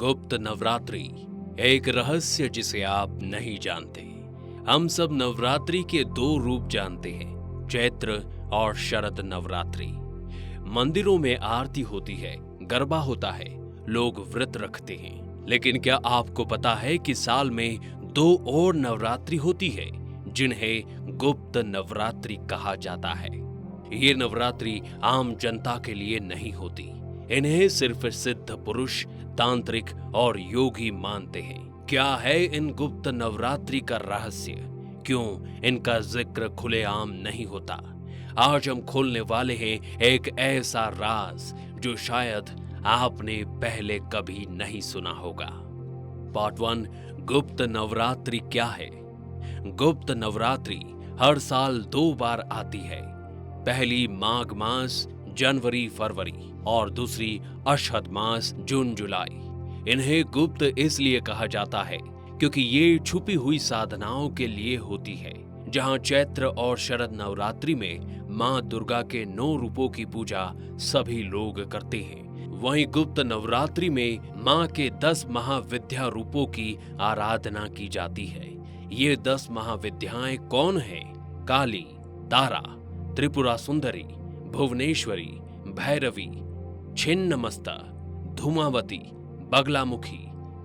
गुप्त नवरात्रि एक रहस्य जिसे आप नहीं जानते। हम सब नवरात्रि के दो रूप जानते हैं, चैत्र और शरद नवरात्रि। मंदिरों में आरती होती है, गरबा होता है, लोग व्रत रखते हैं। लेकिन क्या आपको पता है कि साल में दो और नवरात्रि होती है जिन्हें गुप्त नवरात्रि कहा जाता है। ये नवरात्रि आम जनता के लिए नहीं होती। इन्हें सिर्फ सिद्ध पुरुष, तांत्रिक और योगी मानते हैं। क्या है इन गुप्त नवरात्रि का रहस्य? क्यों इनका जिक्र खुलेआम नहीं होता? आज हम खोलने वाले हैं एक ऐसा राज जो शायद आपने पहले कभी नहीं सुना होगा। पार्ट 1, गुप्त नवरात्रि क्या है? गुप्त नवरात्रि हर साल 2 बार आती है। पहली माघ मास जनवरी फरवरी और दूसरी अषाढ़ मास जून जुलाई। इन्हें गुप्त इसलिए कहा जाता है क्योंकि ये छुपी हुई साधनाओं के लिए होती है। जहां चैत्र और शरद नवरात्रि में मां दुर्गा के 9 रूपों की पूजा सभी लोग करते हैं, वहीं गुप्त नवरात्रि में मां के 10 महाविद्या रूपों की आराधना की जाती है। ये 10 महाविद्याएं कौन हैं? काली, तारा, त्रिपुरा सुंदरी, भुवनेश्वरी, भैरवी, छिन्नमस्ता, धूमावती, बगलामुखी,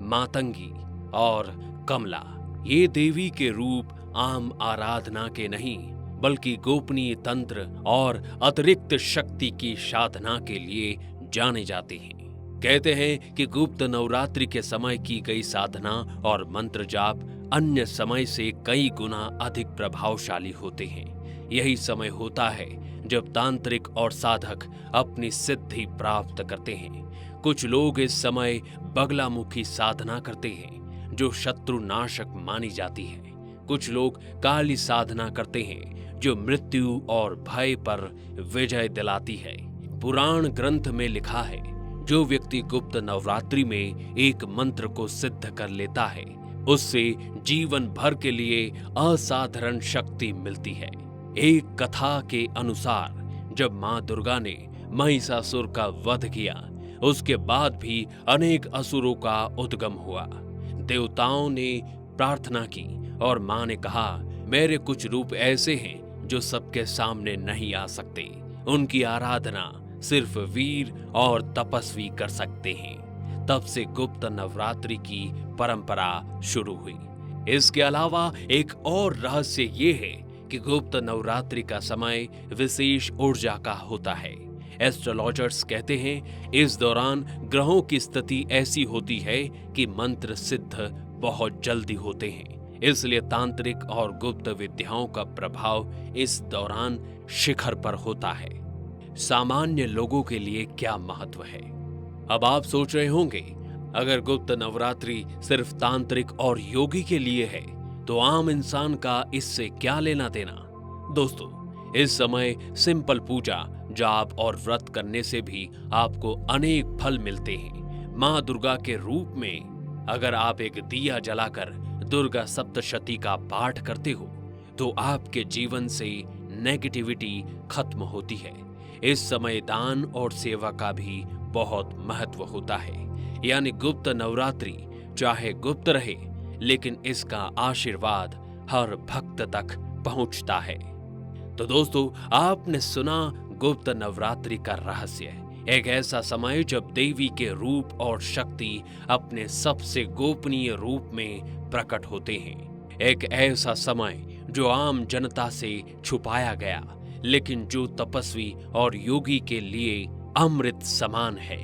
मातंगी और कमला। ये देवी के रूप आम आराधना के नहीं बल्कि गोपनीय तंत्र और अतिरिक्त शक्ति की साधना के लिए जाने जाते हैं। कहते हैं कि गुप्त नवरात्रि के समय की गई साधना और मंत्र जाप अन्य समय से कई गुना अधिक प्रभावशाली होते हैं। यही समय होता है जब तांत्रिक और साधक अपनी सिद्धि प्राप्त करते हैं। कुछ लोग इस समय बगलामुखी साधना करते हैं जो शत्रु नाशक मानी जाती है। कुछ लोग काली साधना करते हैं जो मृत्यु और भय पर विजय दिलाती है। पुराण ग्रंथ में लिखा है, जो व्यक्ति गुप्त नवरात्रि में एक मंत्र को सिद्ध कर लेता है उससे जीवन भर के लिए असाधारण शक्ति मिलती है। एक कथा के अनुसार जब मां दुर्गा ने महिषासुर का वध किया, उसके बाद भी अनेक असुरों का उद्गम हुआ। देवताओं ने प्रार्थना की और मां ने कहा, मेरे कुछ रूप ऐसे हैं जो सबके सामने नहीं आ सकते। उनकी आराधना सिर्फ वीर और तपस्वी कर सकते हैं। तब से गुप्त नवरात्रि की परंपरा शुरू हुई। इसके अलावा एक और रहस्य ये है कि गुप्त नवरात्रि का समय विशेष ऊर्जा का होता है। एस्ट्रोलॉजर्स कहते हैं इस दौरान ग्रहों की स्थिति ऐसी होती है कि मंत्र सिद्ध बहुत जल्दी होते हैं। इसलिए तांत्रिक और गुप्त विद्याओं का प्रभाव इस दौरान शिखर पर होता है। सामान्य लोगों के लिए क्या महत्व है? अब आप सोच रहे होंगे, अगर गुप्त नवरात्रि सिर्फ तांत्रिक और योगी के लिए है तो आम इंसान का इससे क्या लेना देना? दोस्तों, इस समय सिंपल पूजा, जाप और व्रत करने से भी आपको अनेक फल मिलते हैं। मां दुर्गा के रूप में अगर आप एक दिया जलाकर दुर्गा सप्तशती का पाठ करते हो तो आपके जीवन से नेगेटिविटी खत्म होती है। इस समय दान और सेवा का भी बहुत महत्व होता है। यानी गुप्त नवरात्रि चाहे गुप्त रहे लेकिन इसका आशीर्वाद हर भक्त तक पहुंचता है। तो दोस्तों, आपने सुना गुप्त नवरात्रि का रहस्य। एक ऐसा समय जब देवी के रूप और शक्ति अपने सबसे गोपनीय रूप में प्रकट होते हैं। एक ऐसा समय जो आम जनता से छुपाया गया लेकिन जो तपस्वी और योगी के लिए अमृत समान है।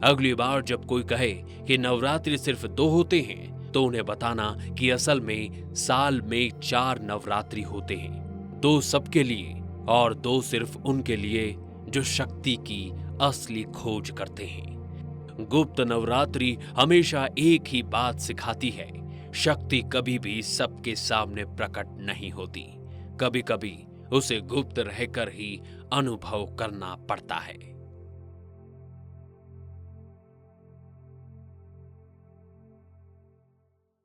अगली बार जब कोई कहे कि नवरात्रि सिर्फ 2 होते हैं तो उन्हें बताना कि असल में साल में 4 नवरात्रि होते हैं। 2 सबके लिए और 2 सिर्फ उनके लिए जो शक्ति की असली खोज करते हैं। गुप्त नवरात्रि हमेशा एक ही बात सिखाती है, शक्ति कभी भी सबके सामने प्रकट नहीं होती। कभी कभी उसे गुप्त रहकर ही अनुभव करना पड़ता है।